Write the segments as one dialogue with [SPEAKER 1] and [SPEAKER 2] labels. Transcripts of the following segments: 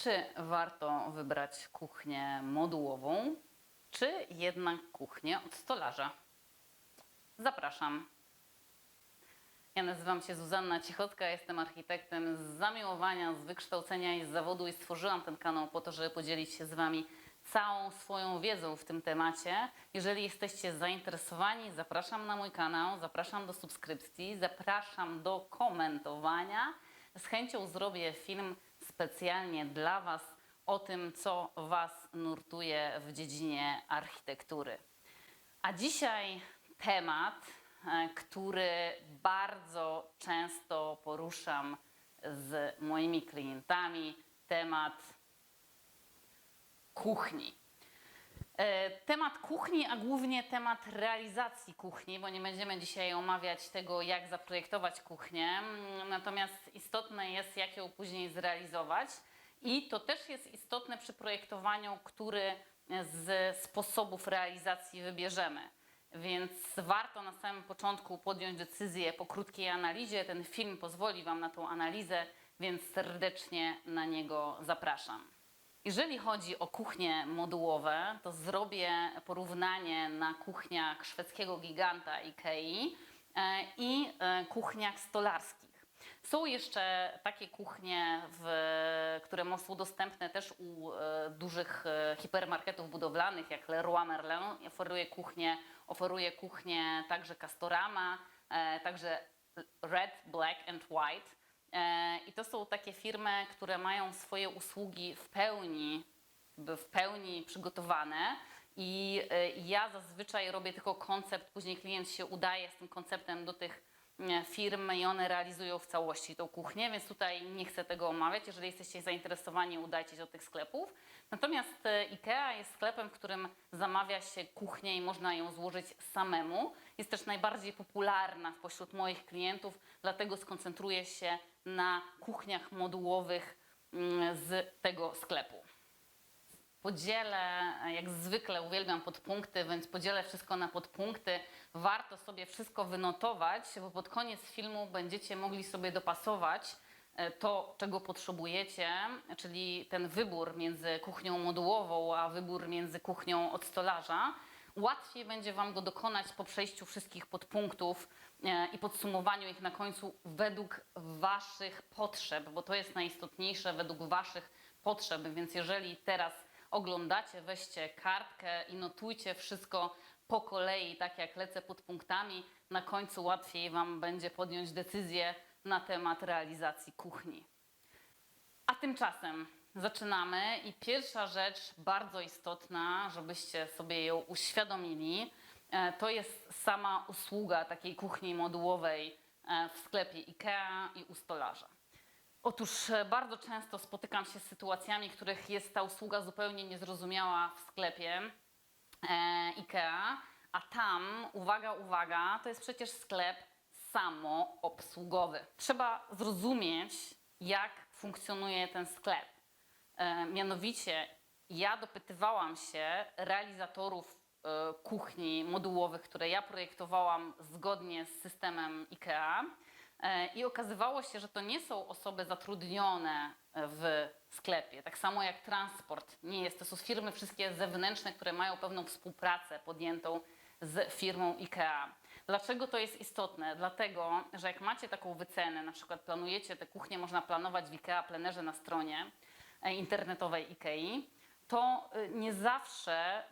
[SPEAKER 1] Czy warto wybrać kuchnię modułową, czy jednak kuchnię od stolarza? Zapraszam. Ja nazywam się Zuzanna Cichocka, jestem architektem z zamiłowania, z wykształcenia i z zawodu i stworzyłam ten kanał po to, żeby podzielić się z Wami całą swoją wiedzą w tym temacie. Jeżeli jesteście zainteresowani, zapraszam na mój kanał, zapraszam do subskrypcji, zapraszam do komentowania. Z chęcią zrobię film specjalnie dla Was o tym, co Was nurtuje w dziedzinie architektury. A dzisiaj temat, który bardzo często poruszam z moimi klientami, temat kuchni. Temat kuchni, a głównie temat realizacji kuchni, bo nie będziemy dzisiaj omawiać tego, jak zaprojektować kuchnię, natomiast istotne jest, jak ją później zrealizować. I to też jest istotne przy projektowaniu, który z sposobów realizacji wybierzemy. Więc warto na samym początku podjąć decyzję po krótkiej analizie. Ten film pozwoli Wam na tą analizę, więc serdecznie na niego zapraszam. Jeżeli chodzi o kuchnie modułowe, to zrobię porównanie na kuchniach szwedzkiego giganta IKEA i kuchniach stolarskich. Są jeszcze takie kuchnie, które są dostępne też u dużych hipermarketów budowlanych, jak Leroy Merlin. Oferuje kuchnię także Castorama, także Red, Black and White. I to są takie firmy, które mają swoje usługi w pełni przygotowane. I ja zazwyczaj robię tylko koncept, później klient się udaje z tym konceptem do tych firm i one realizują w całości tą kuchnię, więc tutaj nie chcę tego omawiać. Jeżeli jesteście zainteresowani, udajcie się do tych sklepów. Natomiast IKEA jest sklepem, w którym zamawia się kuchnię i można ją złożyć samemu. Jest też najbardziej popularna pośród moich klientów, dlatego skoncentruję się na kuchniach modułowych z tego sklepu. Podzielę, jak zwykle uwielbiam podpunkty, więc podzielę wszystko na podpunkty. Warto sobie wszystko wynotować, bo pod koniec filmu będziecie mogli sobie dopasować to, czego potrzebujecie, czyli ten wybór między kuchnią modułową, a wybór między kuchnią od stolarza. Łatwiej będzie Wam go dokonać po przejściu wszystkich podpunktów i podsumowaniu ich na końcu według Waszych potrzeb, bo to jest najistotniejsze, według Waszych potrzeb. Więc jeżeli teraz oglądacie, weźcie kartkę i notujcie wszystko po kolei, tak jak lecę pod punktami. Na końcu łatwiej Wam będzie podjąć decyzję na temat realizacji kuchni. A tymczasem zaczynamy i pierwsza rzecz bardzo istotna, żebyście sobie ją uświadomili, to jest sama usługa takiej kuchni modułowej w sklepie IKEA i u stolarza. Otóż bardzo często spotykam się z sytuacjami, w których jest ta usługa zupełnie niezrozumiała w sklepie IKEA, a tam, uwaga, uwaga, to jest przecież sklep samoobsługowy. Trzeba zrozumieć, jak funkcjonuje ten sklep. Mianowicie ja dopytywałam się realizatorów kuchni modułowych, które ja projektowałam zgodnie z systemem IKEA, i okazywało się, że to nie są osoby zatrudnione w sklepie, tak samo jak transport nie jest. To są firmy wszystkie zewnętrzne, które mają pewną współpracę podjętą z firmą IKEA. Dlaczego to jest istotne? Dlatego, że jak macie taką wycenę, na przykład planujecie tę kuchnię, można planować w IKEA plenerze na stronie internetowej IKEA, to nie zawsze,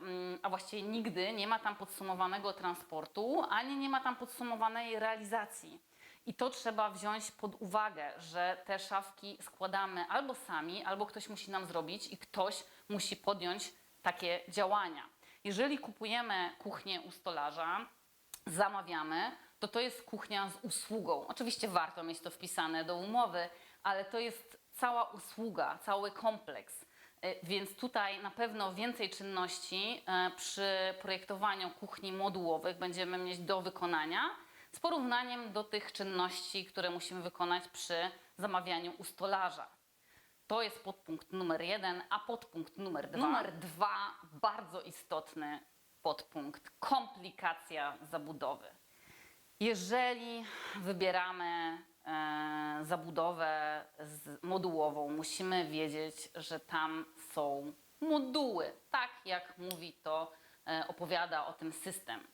[SPEAKER 1] a właściwie nigdy nie ma tam podsumowanego transportu, ani nie ma tam podsumowanej realizacji. I to trzeba wziąć pod uwagę, że te szafki składamy albo sami, albo ktoś musi nam zrobić i ktoś musi podjąć takie działania. Jeżeli kupujemy kuchnię u stolarza, zamawiamy, to jest kuchnia z usługą. Oczywiście warto mieć to wpisane do umowy, ale to jest cała usługa, cały kompleks. Więc tutaj na pewno więcej czynności przy projektowaniu kuchni modułowych będziemy mieć do wykonania z porównaniem do tych czynności, które musimy wykonać przy zamawianiu u stolarza. To jest podpunkt numer 1, a podpunkt numer 2. Numer 2, bardzo istotny podpunkt, komplikacja zabudowy. Jeżeli wybieramy zabudowę modułową, musimy wiedzieć, że tam są moduły, tak jak mówi to, opowiada o tym system.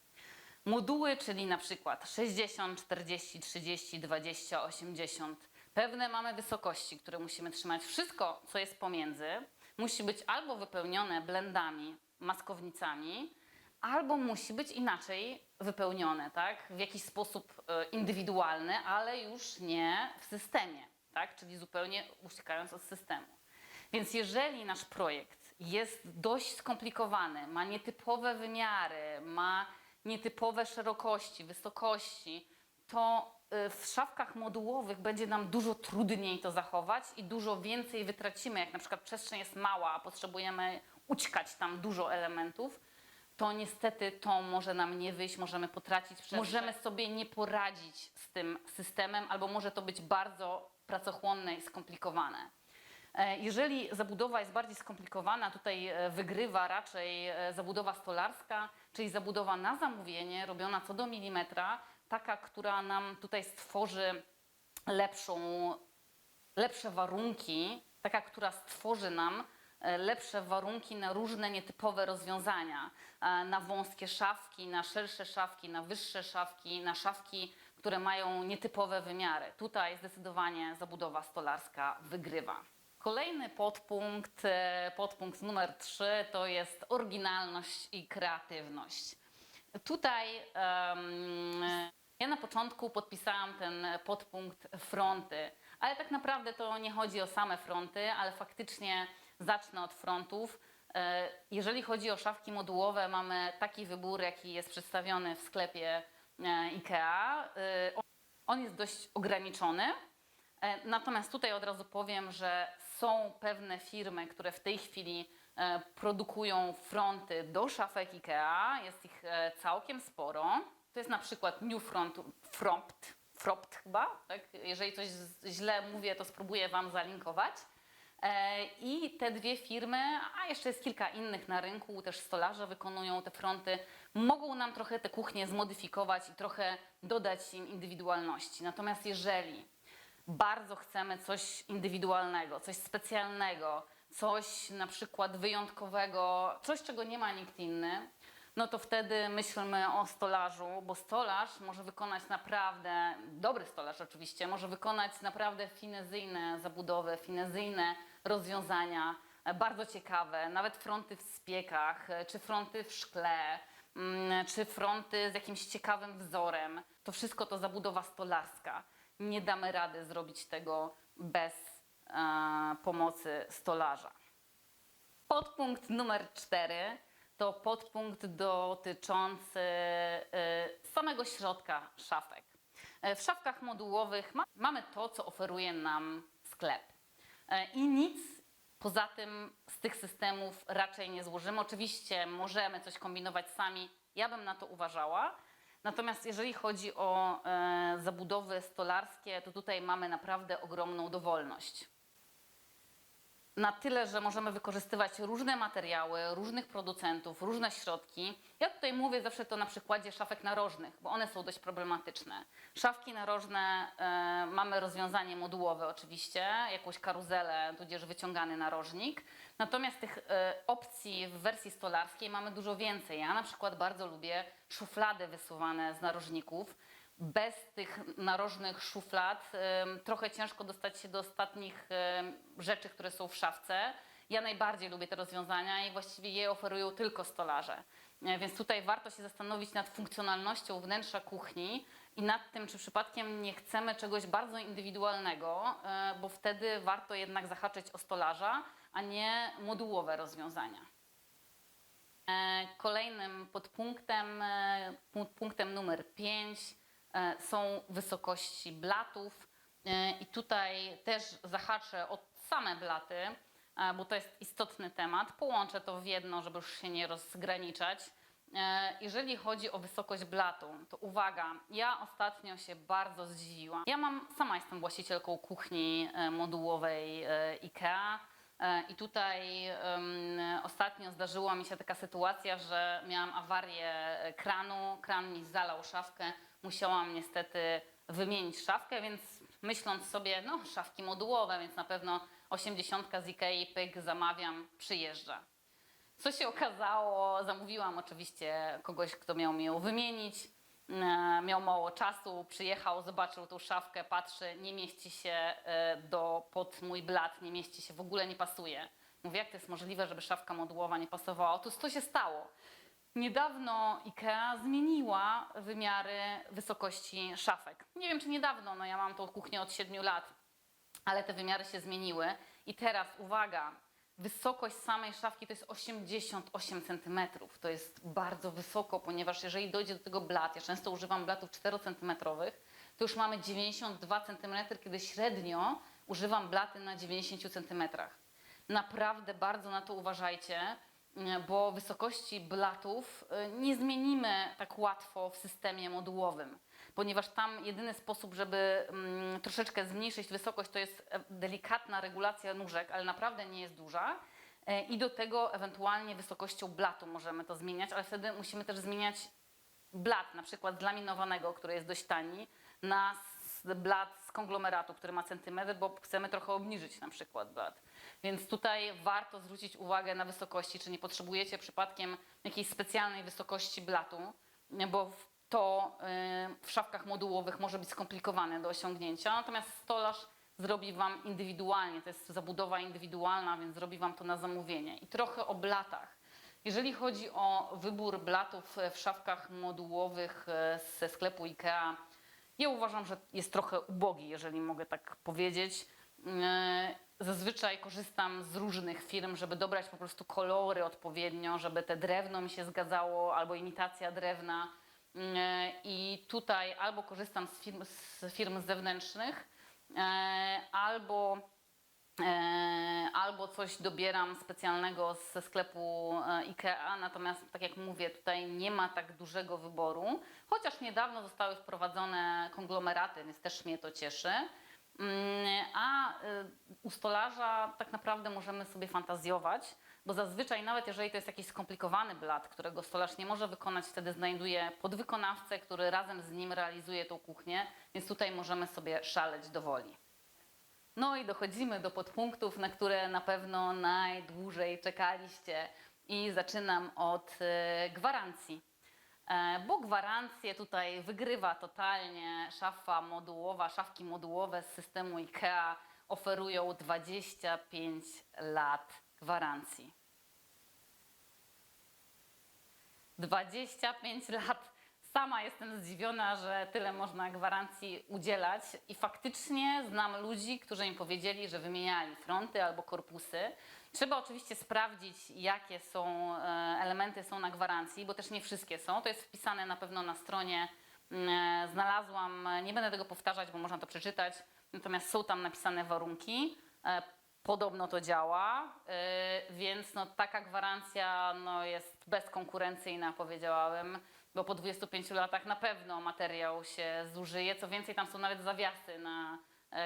[SPEAKER 1] Moduły, czyli na przykład 60, 40, 30, 20, 80. Pewne mamy wysokości, które musimy trzymać. Wszystko, co jest pomiędzy, musi być albo wypełnione blendami, maskownicami, albo musi być inaczej wypełnione, tak? W jakiś sposób indywidualny, ale już nie w systemie, tak? Czyli zupełnie uciekając od systemu. Więc jeżeli nasz projekt jest dość skomplikowany, ma nietypowe wymiary, ma nietypowe szerokości, wysokości, to w szafkach modułowych będzie nam dużo trudniej to zachować i dużo więcej wytracimy. Jak na przykład przestrzeń jest mała, a potrzebujemy ućkać tam dużo elementów, to niestety to może nam nie wyjść, możemy potracić przestrzeń. Możemy sobie nie poradzić z tym systemem, albo może to być bardzo pracochłonne i skomplikowane. Jeżeli zabudowa jest bardziej skomplikowana, tutaj wygrywa raczej zabudowa stolarska, czyli zabudowa na zamówienie, robiona co do milimetra, taka, która nam tutaj stworzy lepsze warunki, taka, która stworzy nam lepsze warunki na różne nietypowe rozwiązania, na wąskie szafki, na szersze szafki, na wyższe szafki, na szafki, które mają nietypowe wymiary. Tutaj zdecydowanie zabudowa stolarska wygrywa. Kolejny podpunkt numer 3 to jest oryginalność i kreatywność. Tutaj ja na początku podpisałam ten podpunkt fronty, ale tak naprawdę to nie chodzi o same fronty, ale faktycznie zacznę od frontów. Jeżeli chodzi o szafki modułowe, mamy taki wybór, jaki jest przedstawiony w sklepie IKEA. On jest dość ograniczony. Natomiast tutaj od razu powiem, że są pewne firmy, które w tej chwili produkują fronty do szafek IKEA. Jest ich całkiem sporo. To jest na przykład New Fropt chyba. Tak? Jeżeli coś źle mówię, to spróbuję Wam zalinkować. I te dwie firmy, a jeszcze jest kilka innych na rynku, też stolarze wykonują te fronty, mogą nam trochę te kuchnie zmodyfikować i trochę dodać im indywidualności. Natomiast jeżeli bardzo chcemy coś indywidualnego, coś specjalnego, coś na przykład wyjątkowego, coś, czego nie ma nikt inny, no to wtedy myślmy o stolarzu, bo stolarz może wykonać naprawdę, dobry stolarz oczywiście, może wykonać naprawdę finezyjne zabudowy, finezyjne rozwiązania, bardzo ciekawe, nawet fronty w spiekach, czy fronty w szkle, czy fronty z jakimś ciekawym wzorem. To wszystko to zabudowa stolarska. Nie damy rady zrobić tego bez pomocy stolarza. Podpunkt numer 4 to podpunkt dotyczący samego środka szafek. W szafkach modułowych mamy to, co oferuje nam sklep. I nic poza tym z tych systemów raczej nie złożymy. Oczywiście możemy coś kombinować sami, ja bym na to uważała. Natomiast jeżeli chodzi o zabudowy stolarskie, to tutaj mamy naprawdę ogromną dowolność. Na tyle, że możemy wykorzystywać różne materiały, różnych producentów, różne środki. Ja tutaj mówię zawsze to na przykładzie szafek narożnych, bo one są dość problematyczne. Szafki narożne, mamy rozwiązanie modułowe oczywiście, jakąś karuzelę, tudzież wyciągany narożnik. Natomiast tych opcji w wersji stolarskiej mamy dużo więcej. Ja na przykład bardzo lubię szuflady wysuwane z narożników. Bez tych narożnych szuflad trochę ciężko dostać się do ostatnich rzeczy, które są w szafce. Ja najbardziej lubię te rozwiązania i właściwie je oferują tylko stolarze. Więc tutaj warto się zastanowić nad funkcjonalnością wnętrza kuchni i nad tym, czy przypadkiem nie chcemy czegoś bardzo indywidualnego, bo wtedy warto jednak zahaczyć o stolarza, a nie modułowe rozwiązania. Kolejnym podpunktem, punktem numer 5 są wysokości blatów i tutaj też zahaczę o same blaty, bo to jest istotny temat. Połączę to w jedno, żeby już się nie rozgraniczać. Jeżeli chodzi o wysokość blatu, to uwaga, ja ostatnio się bardzo zdziwiłam. Sama jestem właścicielką kuchni modułowej IKEA i tutaj ostatnio zdarzyła mi się taka sytuacja, że miałam awarię kranu, kran mi zalał szafkę, musiałam niestety wymienić szafkę, więc myśląc sobie, no szafki modułowe, więc na pewno 80 z Ikei, pyk, zamawiam, przyjeżdża. Co się okazało, zamówiłam oczywiście kogoś, kto miał mi ją wymienić, miał mało czasu, przyjechał, zobaczył tą szafkę, patrzy, nie mieści się pod mój blat, nie mieści się, w ogóle nie pasuje. Mówię, jak to jest możliwe, żeby szafka modułowa nie pasowała? Otóż co się stało? Niedawno IKEA zmieniła wymiary wysokości szafek. Nie wiem, czy niedawno, no ja mam tą kuchnię od 7 lat, ale te wymiary się zmieniły i teraz, uwaga, wysokość samej szafki to jest 88 cm. To jest bardzo wysoko, ponieważ jeżeli dojdzie do tego blat, ja często używam blatów 4 cm, to już mamy 92 cm, kiedy średnio używam blaty na 90 cm. Naprawdę bardzo na to uważajcie, bo wysokości blatów nie zmienimy tak łatwo w systemie modułowym, ponieważ tam jedyny sposób, żeby troszeczkę zmniejszyć wysokość, to jest delikatna regulacja nóżek, ale naprawdę nie jest duża. I do tego ewentualnie wysokością blatu możemy to zmieniać, ale wtedy musimy też zmieniać blat, na przykład z laminowanego, który jest dość tani, na blat z konglomeratu, który ma centymetr, bo chcemy trochę obniżyć na przykład blat. Więc tutaj warto zwrócić uwagę na wysokości, czy nie potrzebujecie przypadkiem jakiejś specjalnej wysokości blatu, bo to w szafkach modułowych może być skomplikowane do osiągnięcia, natomiast stolarz zrobi Wam indywidualnie, to jest zabudowa indywidualna, więc zrobi Wam to na zamówienie. I trochę o blatach. Jeżeli chodzi o wybór blatów w szafkach modułowych ze sklepu IKEA, ja uważam, że jest trochę ubogi, jeżeli mogę tak powiedzieć. Zazwyczaj korzystam z różnych firm, żeby dobrać po prostu kolory odpowiednio, żeby te drewno mi się zgadzało, albo imitacja drewna. I tutaj albo korzystam z firm zewnętrznych, albo coś dobieram specjalnego ze sklepu IKEA, natomiast tak jak mówię, tutaj nie ma tak dużego wyboru, chociaż niedawno zostały wprowadzone konglomeraty, więc też mnie to cieszy. A u stolarza tak naprawdę możemy sobie fantazjować, bo zazwyczaj nawet jeżeli to jest jakiś skomplikowany blat, którego stolarz nie może wykonać, wtedy znajduje podwykonawcę, który razem z nim realizuje tą kuchnię, więc tutaj możemy sobie szaleć do woli. No i dochodzimy do podpunktów, na które na pewno najdłużej czekaliście i zaczynam od gwarancji. Bo gwarancję tutaj wygrywa totalnie szafa modułowa, szafki modułowe z systemu IKEA oferują 25 lat gwarancji. 25 lat. Sama jestem zdziwiona, że tyle można gwarancji udzielać i faktycznie znam ludzi, którzy mi powiedzieli, że wymieniali fronty albo korpusy. Trzeba oczywiście sprawdzić, jakie elementy są na gwarancji, bo też nie wszystkie są. To jest wpisane na pewno na stronie. Znalazłam, nie będę tego powtarzać, bo można to przeczytać, natomiast są tam napisane warunki. Podobno to działa, więc no, taka gwarancja no, jest bezkonkurencyjna, powiedziałabym, bo po 25 latach na pewno materiał się zużyje. Co więcej, tam są nawet zawiasy na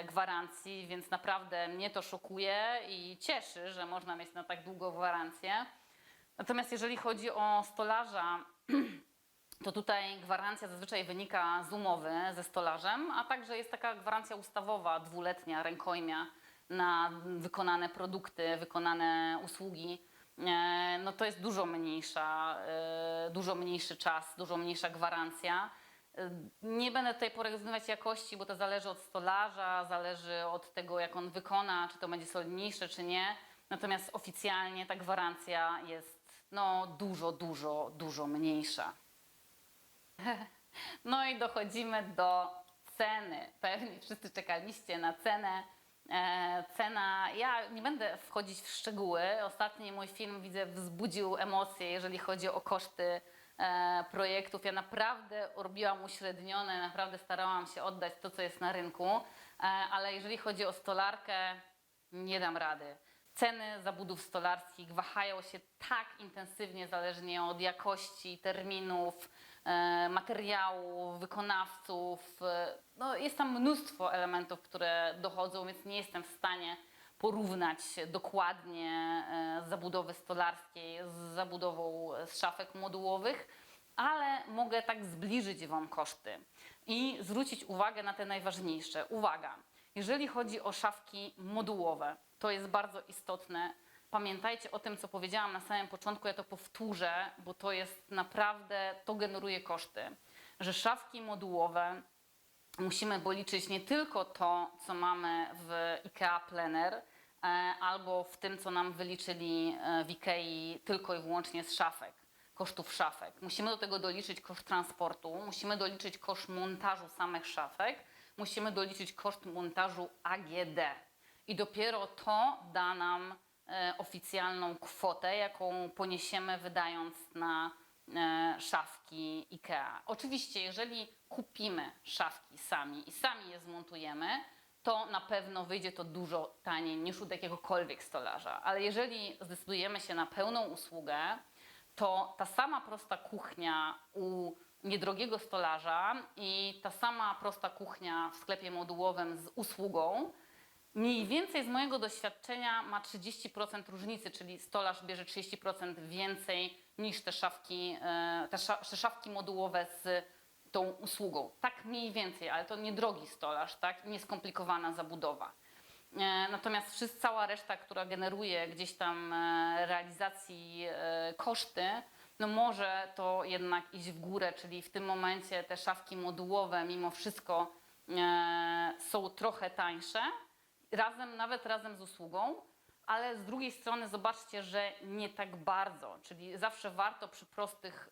[SPEAKER 1] gwarancji, więc naprawdę mnie to szokuje i cieszy, że można mieć na tak długą gwarancję. Natomiast jeżeli chodzi o stolarza, to tutaj gwarancja zazwyczaj wynika z umowy ze stolarzem, a także jest taka gwarancja ustawowa, 2-letnia, rękojmia na wykonane produkty, wykonane usługi. No to jest dużo mniejszy czas, dużo mniejsza gwarancja. Nie będę tutaj porównywać jakości, bo to zależy od stolarza, zależy od tego, jak on wykona, czy to będzie solidniejsze, czy nie. Natomiast oficjalnie ta gwarancja jest no, dużo mniejsza. No i dochodzimy do ceny. Pewnie wszyscy czekaliście na cenę. Cena, ja nie będę wchodzić w szczegóły. Ostatni mój film, widzę, wzbudził emocje, jeżeli chodzi o koszty projektów. Ja naprawdę robiłam uśrednione, naprawdę starałam się oddać to, co jest na rynku, ale jeżeli chodzi o stolarkę, nie dam rady. Ceny zabudów stolarskich wahają się tak intensywnie, zależnie od jakości, terminów, materiału, wykonawców. No, jest tam mnóstwo elementów, które dochodzą, więc nie jestem w stanie porównać dokładnie zabudowy stolarskiej z zabudową z szafek modułowych, ale mogę tak zbliżyć Wam koszty. i zwrócić uwagę na te najważniejsze. Uwaga, jeżeli chodzi o szafki modułowe, to jest bardzo istotne. Pamiętajcie o tym, co powiedziałam na samym początku, ja to powtórzę, bo to jest naprawdę, to generuje koszty, że szafki modułowe musimy policzyć nie tylko to, co mamy w IKEA Plener, albo w tym, co nam wyliczyli w IKEA tylko i wyłącznie z szafek, kosztów szafek. Musimy do tego doliczyć koszt transportu, musimy doliczyć koszt montażu samych szafek, musimy doliczyć koszt montażu AGD. I dopiero to da nam oficjalną kwotę, jaką poniesiemy wydając na szafki IKEA. Oczywiście, jeżeli kupimy szafki sami i sami je zmontujemy, to na pewno wyjdzie to dużo taniej niż u jakiegokolwiek stolarza. Ale jeżeli zdecydujemy się na pełną usługę, to ta sama prosta kuchnia u niedrogiego stolarza i ta sama prosta kuchnia w sklepie modułowym z usługą mniej więcej z mojego doświadczenia ma 30% różnicy, czyli stolarz bierze 30% więcej niż te szafki modułowe z tą usługą. Tak mniej więcej, ale to niedrogi stolarz, tak? Nieskomplikowana zabudowa. Natomiast cała reszta, która generuje gdzieś tam realizacji koszty, no może to jednak iść w górę, czyli w tym momencie te szafki modułowe mimo wszystko są trochę tańsze, nawet razem z usługą, ale z drugiej strony zobaczcie, że nie tak bardzo, czyli zawsze warto przy prostych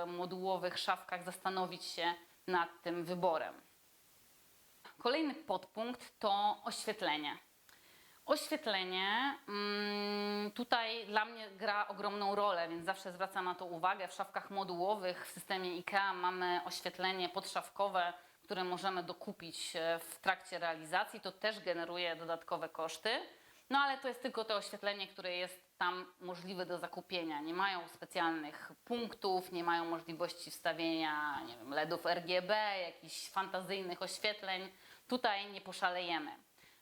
[SPEAKER 1] modułowych szafkach zastanowić się nad tym wyborem. Kolejny podpunkt to oświetlenie. Oświetlenie tutaj dla mnie gra ogromną rolę, więc zawsze zwracam na to uwagę. W szafkach modułowych w systemie IKEA mamy oświetlenie podszafkowe, które możemy dokupić w trakcie realizacji. To też generuje dodatkowe koszty. No ale to jest tylko to oświetlenie, które jest tam możliwe do zakupienia. Nie mają specjalnych punktów, nie mają możliwości wstawienia, nie wiem, LEDów RGB, jakichś fantazyjnych oświetleń. Tutaj nie poszalejemy.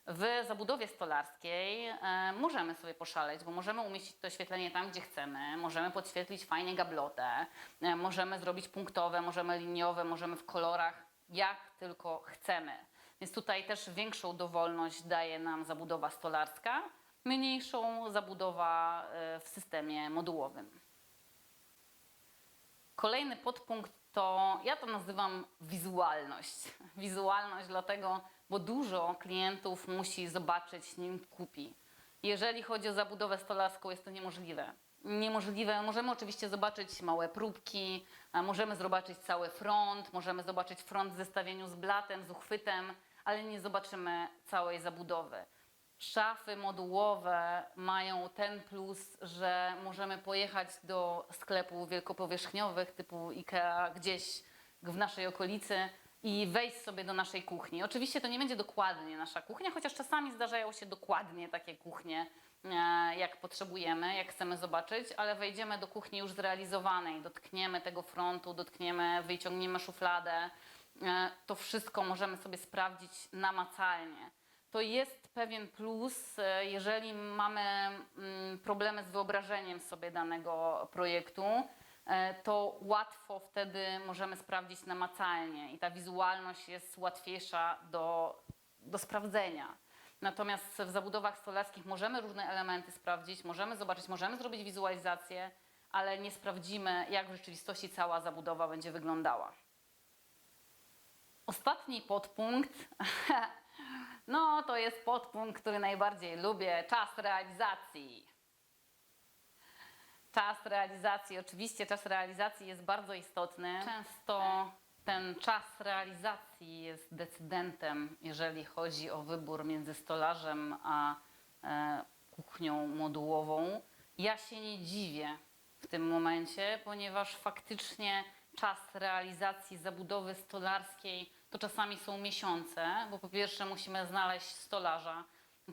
[SPEAKER 1] W zabudowie stolarskiej możemy sobie poszaleć, bo możemy umieścić to oświetlenie tam, gdzie chcemy, możemy podświetlić fajnie gablotę, możemy zrobić punktowe, możemy liniowe, możemy w kolorach, jak tylko chcemy. Więc tutaj też większą dowolność daje nam zabudowa stolarska, mniejszą zabudowa w systemie modułowym. Kolejny podpunkt to, ja to nazywam wizualność. Wizualność dlatego, bo dużo klientów musi zobaczyć, nim kupi. Jeżeli chodzi o zabudowę stolarską, jest to niemożliwe. Niemożliwe. Możemy oczywiście zobaczyć małe próbki, możemy zobaczyć cały front, możemy zobaczyć front w zestawieniu z blatem, z uchwytem, ale nie zobaczymy całej zabudowy. Szafy modułowe mają ten plus, że możemy pojechać do sklepów wielkopowierzchniowych typu IKEA gdzieś w naszej okolicy i wejść sobie do naszej kuchni. Oczywiście to nie będzie dokładnie nasza kuchnia, chociaż czasami zdarzają się dokładnie takie kuchnie, jak potrzebujemy, jak chcemy zobaczyć, ale wejdziemy do kuchni już zrealizowanej, dotkniemy tego frontu, wyciągniemy szufladę. To wszystko możemy sobie sprawdzić namacalnie. To jest pewien plus, jeżeli mamy problemy z wyobrażeniem sobie danego projektu, to łatwo wtedy możemy sprawdzić namacalnie i ta wizualność jest łatwiejsza do sprawdzenia. Natomiast w zabudowach stolarskich możemy różne elementy sprawdzić, możemy zobaczyć, możemy zrobić wizualizację, ale nie sprawdzimy, jak w rzeczywistości cała zabudowa będzie wyglądała. Ostatni podpunkt, no to jest podpunkt, który najbardziej lubię, czas realizacji. Czas realizacji, oczywiście czas realizacji jest bardzo istotny. Często ten czas realizacji jest decydentem, jeżeli chodzi o wybór między stolarzem a kuchnią modułową. Ja się nie dziwię w tym momencie, ponieważ faktycznie czas realizacji zabudowy stolarskiej to czasami są miesiące, bo po pierwsze musimy znaleźć stolarza,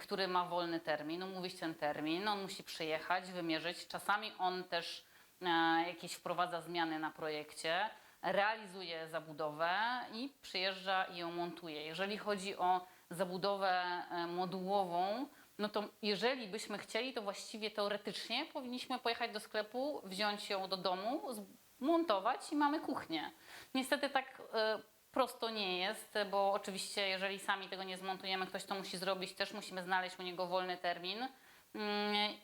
[SPEAKER 1] który ma wolny termin, umówić ten termin, on musi przyjechać, wymierzyć. Czasami on też jakieś wprowadza zmiany na projekcie, realizuje zabudowę i przyjeżdża i ją montuje. Jeżeli chodzi o zabudowę modułową, no to jeżeli byśmy chcieli, to właściwie teoretycznie powinniśmy pojechać do sklepu, wziąć ją do domu, zmontować i mamy kuchnię. Niestety tak prosto nie jest, bo oczywiście jeżeli sami tego nie zmontujemy, ktoś to musi zrobić, też musimy znaleźć u niego wolny termin.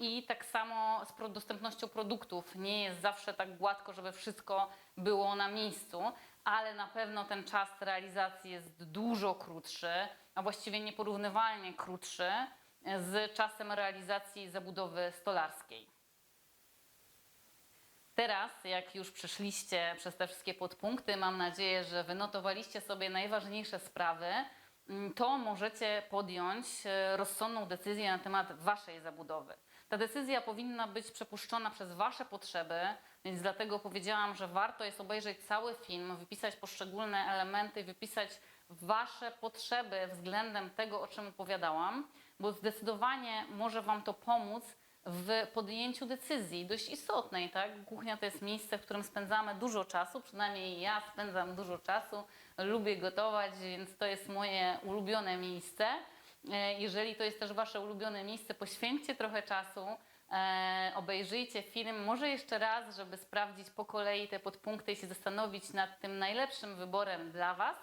[SPEAKER 1] I tak samo z dostępnością produktów. Nie jest zawsze tak gładko, żeby wszystko było na miejscu, ale na pewno ten czas realizacji jest dużo krótszy, a właściwie nieporównywalnie krótszy z czasem realizacji zabudowy stolarskiej. Teraz, jak już przeszliście przez te wszystkie podpunkty, mam nadzieję, że wynotowaliście sobie najważniejsze sprawy, to możecie podjąć rozsądną decyzję na temat waszej zabudowy. Ta decyzja powinna być przepuszczona przez wasze potrzeby, więc dlatego powiedziałam, że warto jest obejrzeć cały film, wypisać poszczególne elementy, wypisać wasze potrzeby względem tego, o czym opowiadałam, bo zdecydowanie może wam to pomóc w podjęciu decyzji dość istotnej, tak? Kuchnia to jest miejsce, w którym spędzamy dużo czasu, przynajmniej ja spędzam dużo czasu, lubię gotować, więc to jest moje ulubione miejsce. Jeżeli to jest też wasze ulubione miejsce, poświęćcie trochę czasu, obejrzyjcie film, może jeszcze raz, żeby sprawdzić po kolei te podpunkty i się zastanowić nad tym najlepszym wyborem dla was.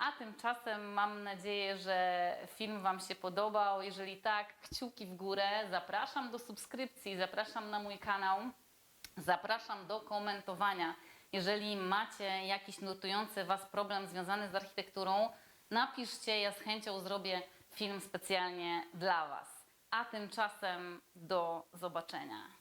[SPEAKER 1] A tymczasem mam nadzieję, że film wam się podobał. Jeżeli tak, kciuki w górę. Zapraszam do subskrypcji, zapraszam na mój kanał, zapraszam do komentowania. Jeżeli macie jakiś nurtujący was problem związany z architekturą, napiszcie, ja z chęcią zrobię film specjalnie dla was. A tymczasem do zobaczenia.